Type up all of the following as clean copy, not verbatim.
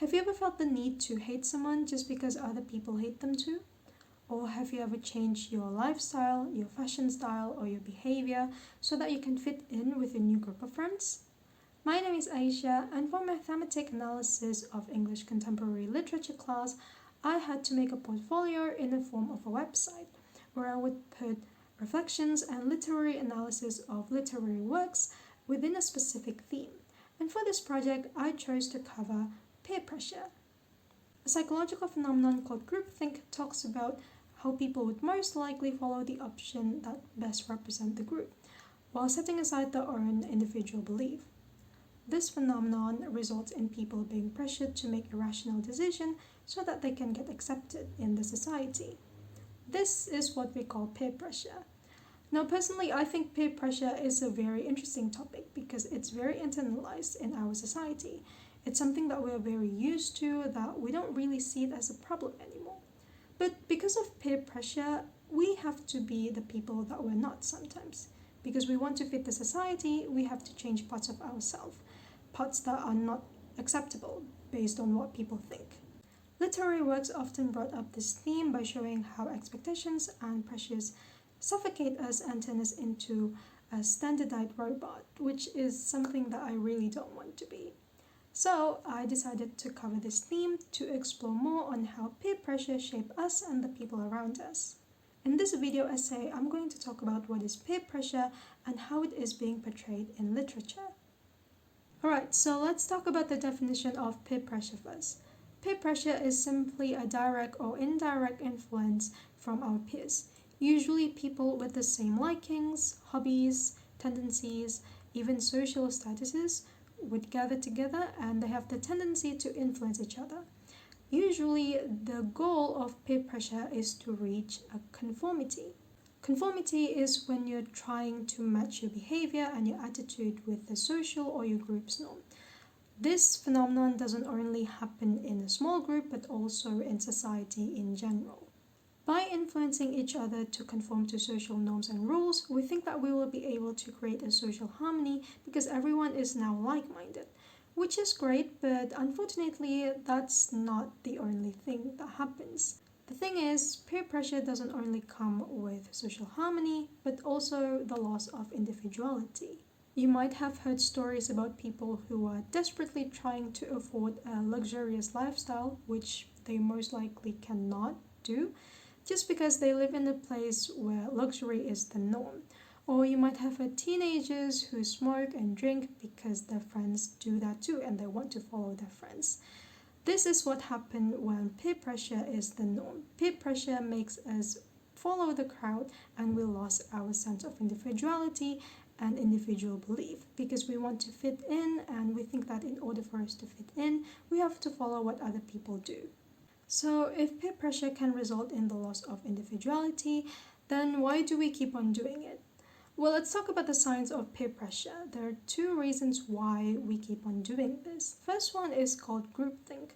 Have you ever felt the need to hate someone just because other people hate them too? Or have you ever changed your lifestyle, your fashion style, or your behavior so that you can fit in with a new group of friends? My name is Aisha, and for my thematic analysis of English contemporary literature class, I had to make a portfolio in the form of a website where I would put reflections and literary analysis of literary works within a specific theme. And for this project, I chose to cover peer pressure. A psychological phenomenon called groupthink talks about how people would most likely follow the option that best represent the group, while setting aside their own individual belief. This phenomenon results in people being pressured to make a rational decision so that they can get accepted in the society. This is what we call peer pressure. Now, personally, I think peer pressure is a very interesting topic because it's very internalized in our society. It's something that we're very used to, that we don't really see it as a problem anymore. But because of peer pressure, we have to be the people that we're not sometimes. Because we want to fit the society, we have to change parts of ourselves, parts that are not acceptable based on what people think. Literary works often brought up this theme by showing how expectations and pressures suffocate us and turn us into a standardized robot, which is something that I really don't want to be. So I decided to cover this theme to explore more on how peer pressure shape us and the people around us. In this video essay, I'm going to talk about what is peer pressure and how it is being portrayed in literature. Alright, so let's talk about the definition of peer pressure first. Peer pressure is simply a direct or indirect influence from our peers, usually people with the same likings, hobbies, tendencies, even social statuses would gather together and they have the tendency to influence each other. Usually, the goal of peer pressure is to reach a conformity. Conformity is when you're trying to match your behavior and your attitude with the social or your group's norm. This phenomenon doesn't only happen in a small group but also in society in general. By influencing each other to conform to social norms and rules, we think that we will be able to create a social harmony because everyone is now like-minded, which is great, but unfortunately, that's not the only thing that happens. The thing is, peer pressure doesn't only come with social harmony, but also the loss of individuality. You might have heard stories about people who are desperately trying to afford a luxurious lifestyle, which they most likely cannot do, just because they live in a place where luxury is the norm. Or you might have had teenagers who smoke and drink because their friends do that too and they want to follow their friends. This is what happens when peer pressure is the norm. Peer pressure makes us follow the crowd and we lose our sense of individuality and individual belief because we want to fit in and we think that in order for us to fit in, we have to follow what other people do. So if peer pressure can result in the loss of individuality, then why do we keep on doing it? Well, let's talk about the science of peer pressure. There are two reasons why we keep on doing this. First one is called groupthink.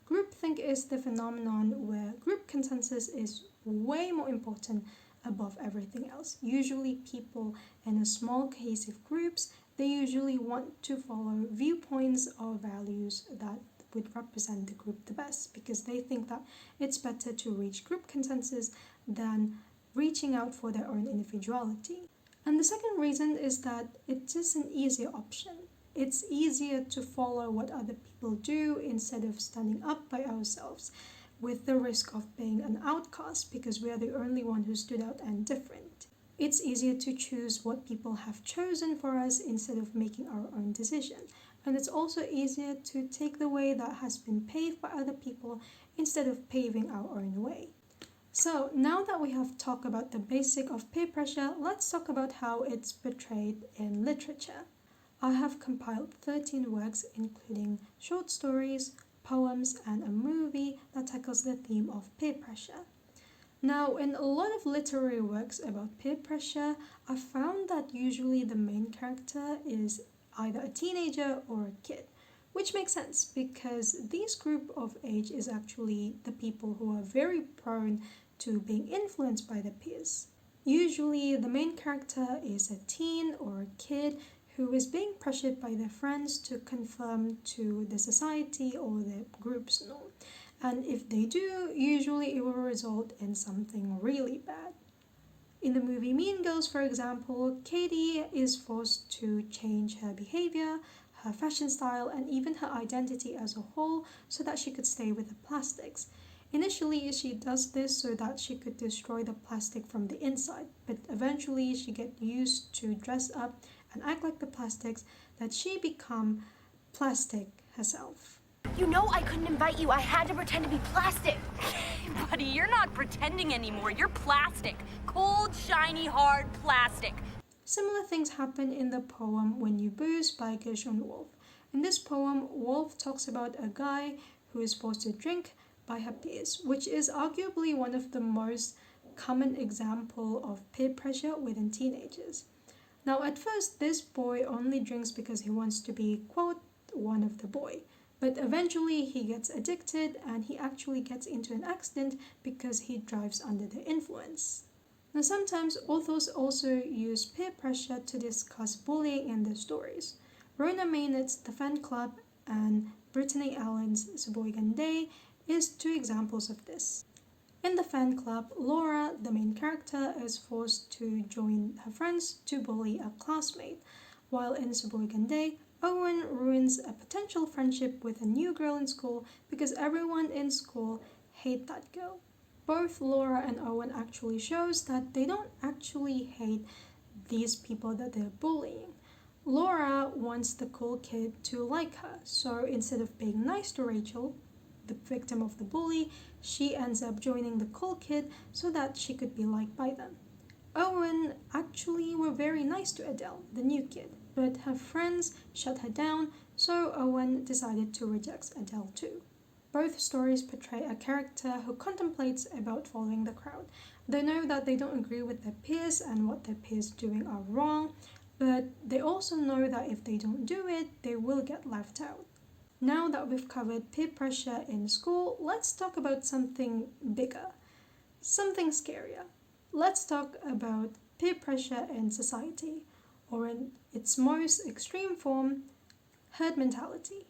Groupthink is the phenomenon where group consensus is way more important above everything else. Usually people in a small cohesive groups, they usually want to follow viewpoints or values that would represent the group the best because they think that it's better to reach group consensus than reaching out for their own individuality. And the second reason is that it is an easier option. It's easier to follow what other people do instead of standing up by ourselves with the risk of being an outcast because we are the only one who stood out and different. It's easier to choose what people have chosen for us instead of making our own decision. And it's also easier to take the way that has been paved by other people instead of paving our own way. So now that we have talked about the basic of peer pressure, let's talk about how it's portrayed in literature. I have compiled 13 works including short stories, poems, and a movie that tackles the theme of peer pressure. Now, in a lot of literary works about peer pressure, I found that usually the main character is either a teenager or a kid, which makes sense because this group of age is actually the people who are very prone to being influenced by their peers. Usually the main character is a teen or a kid who is being pressured by their friends to conform to the society or the group's norm. And if they do, usually it will result in something really bad. In the movie Mean Girls, for example, Katie is forced to change her behavior, her fashion style, and even her identity as a whole so that she could stay with the plastics. Initially, she does this so that she could destroy the plastic from the inside, but eventually she gets used to dress up and act like the plastics that she become plastic herself. You know I couldn't invite you. I had to pretend to be plastic. Buddy, you're not pretending anymore. You're plastic. Cold, shiny, hard plastic. Similar things happen in the poem When You Booze by Gershon Wolf. In this poem, Wolf talks about a guy who is forced to drink by her peers, which is arguably one of the most common example of peer pressure within teenagers. Now, at first, this boy only drinks because he wants to be, quote, one of the boy. But eventually he gets addicted and he actually gets into an accident because he drives under the influence. Now, sometimes authors also use peer pressure to discuss bullying in their stories. Rona Maynard's The Fan Club and Brittany Allen's Sheboygan Day is two examples of this. In The Fan Club, Laura, the main character, is forced to join her friends to bully a classmate, while in Sheboygan Day, Owen ruins a potential friendship with a new girl in school because everyone in school hate that girl. Both Laura and Owen actually shows that they don't actually hate these people that they're bullying. Laura wants the cool kid to like her, so instead of being nice to Rachel, the victim of the bully, she ends up joining the cool kid so that she could be liked by them. Owen actually were very nice to Adele, the new kid, but her friends shut her down, so Owen decided to reject Adele too. Both stories portray a character who contemplates about following the crowd. They know that they don't agree with their peers and what their peers doing are wrong, but they also know that if they don't do it, they will get left out. Now that we've covered peer pressure in school, let's talk about something bigger, something scarier. Let's talk about peer pressure in society, or in its most extreme form, herd mentality.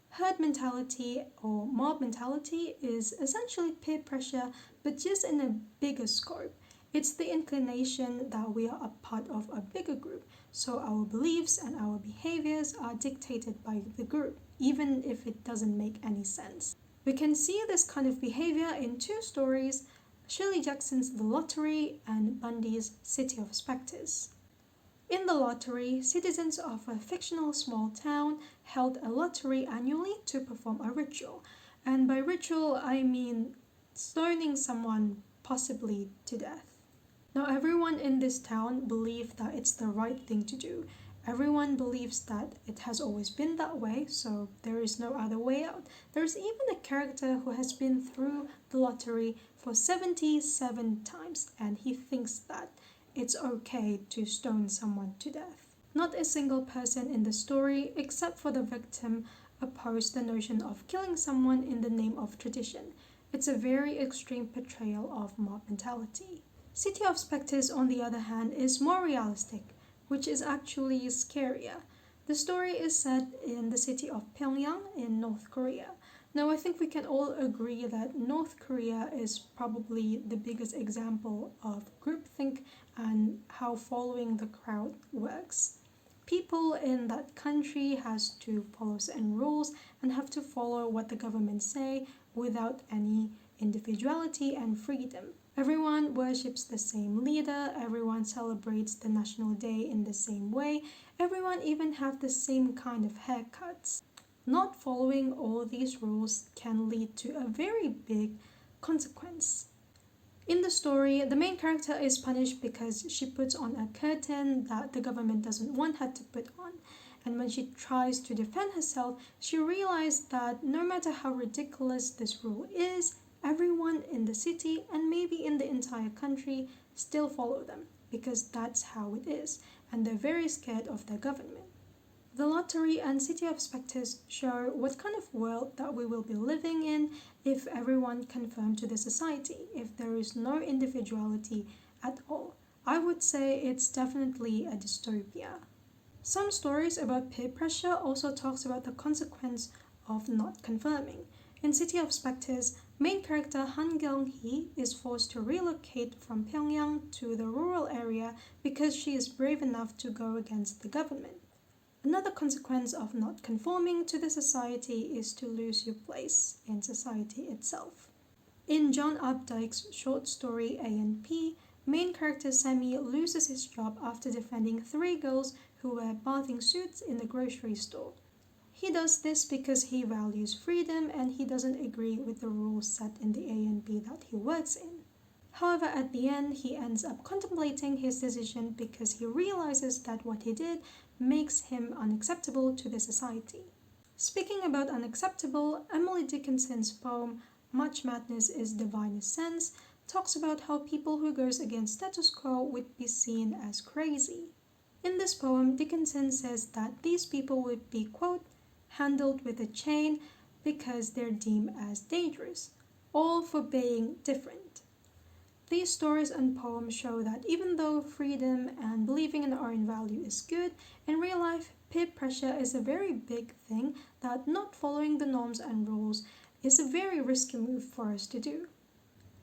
Herd mentality or mob mentality is essentially peer pressure, but just in a bigger scope. It's the inclination that we are a part of a bigger group, so our beliefs and our behaviors are dictated by the group, even if it doesn't make any sense. We can see this kind of behavior in two stories, Shirley Jackson's The Lottery and Bundy's City of Spectres. In The Lottery, citizens of a fictional small town held a lottery annually to perform a ritual. And by ritual, I mean stoning someone possibly to death. Now, everyone in this town believed that it's the right thing to do. Everyone believes that it has always been that way, so there is no other way out. There's even a character who has been through the lottery for 77 times, and he thinks that it's okay to stone someone to death. Not a single person in the story, except for the victim, opposed the notion of killing someone in the name of tradition. It's a very extreme portrayal of mob mentality. City of Spectres, on the other hand, is more realistic, which is actually scarier. The story is set in the city of Pyongyang in North Korea. Now, I think we can all agree that North Korea is probably the biggest example of groupthink and how following the crowd works. People in that country has to follow certain rules and have to follow what the government say without any individuality and freedom. Everyone worships the same leader, everyone celebrates the national day in the same way, everyone even have the same kind of haircuts. Not following all these rules can lead to a very big consequence. In the story, the main character is punished because she puts on a curtain that the government doesn't want her to put on. And when she tries to defend herself, she realized that no matter how ridiculous this rule is, everyone in the city and maybe in the entire country still follow them because that's how it is, and they're very scared of their government. The Lottery and City of Spectres show what kind of world that we will be living in if everyone conforms to the society, if there is no individuality at all. I would say it's definitely a dystopia. Some stories about peer pressure also talks about the consequence of not conforming. In City of Spectres, main character Han Kyung-hee is forced to relocate from Pyongyang to the rural area because she is brave enough to go against the government. Another consequence of not conforming to the society is to lose your place in society itself. In John Updike's short story A&P, main character Sammy loses his job after defending three girls who wear bathing suits in the grocery store. He does this because he values freedom and he doesn't agree with the rules set in the A&P that he works in. However, at the end, he ends up contemplating his decision because he realizes that what he did makes him unacceptable to the society. Speaking about unacceptable, Emily Dickinson's poem Much Madness is Divine Sense talks about how people who goes against status quo would be seen as crazy. In this poem, Dickinson says that these people would be, quote, handled with a chain because they're deemed as dangerous, all for being different. These stories and poems show that even though freedom and believing in our own value is good, in real life, peer pressure is a very big thing that not following the norms and rules is a very risky move for us to do.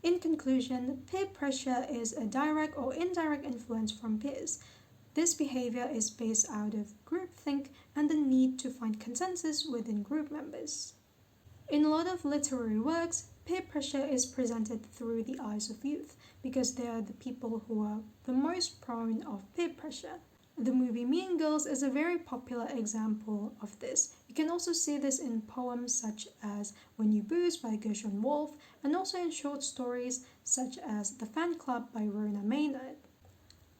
In conclusion, peer pressure is a direct or indirect influence from peers. This behavior is based out of groupthink and the need to find consensus within group members. In a lot of literary works, peer pressure is presented through the eyes of youth because they are the people who are the most prone of peer pressure. The movie Mean Girls is a very popular example of this. You can also see this in poems such as When You Booze by Gershon Wolfe and also in short stories such as The Fan Club by Rona Maynard.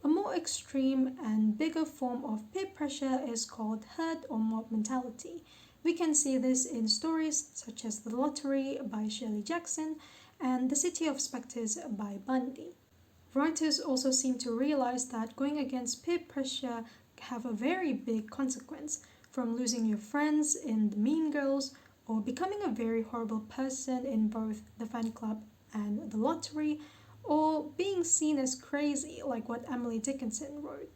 A more extreme and bigger form of peer pressure is called herd or mob mentality. We can see this in stories such as The Lottery by Shirley Jackson and The City of Spectres by Bundy. Writers also seem to realize that going against peer pressure have a very big consequence, from losing your friends in The Mean Girls or becoming a very horrible person in both The Fan Club and The Lottery, or being seen as crazy like what Emily Dickinson wrote.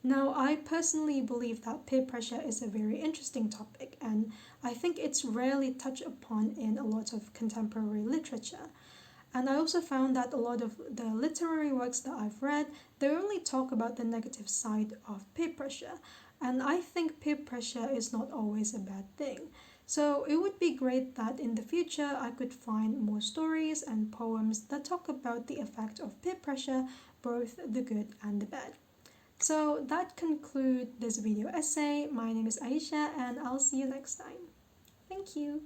Now, I personally believe that peer pressure is a very interesting topic and I think it's rarely touched upon in a lot of contemporary literature. And I also found that a lot of the literary works that I've read, they only talk about the negative side of peer pressure. And I think peer pressure is not always a bad thing. So it would be great that in the future I could find more stories and poems that talk about the effect of peer pressure, both the good and the bad. So that concludes this video essay. My name is Aisha and I'll see you next time. Thank you.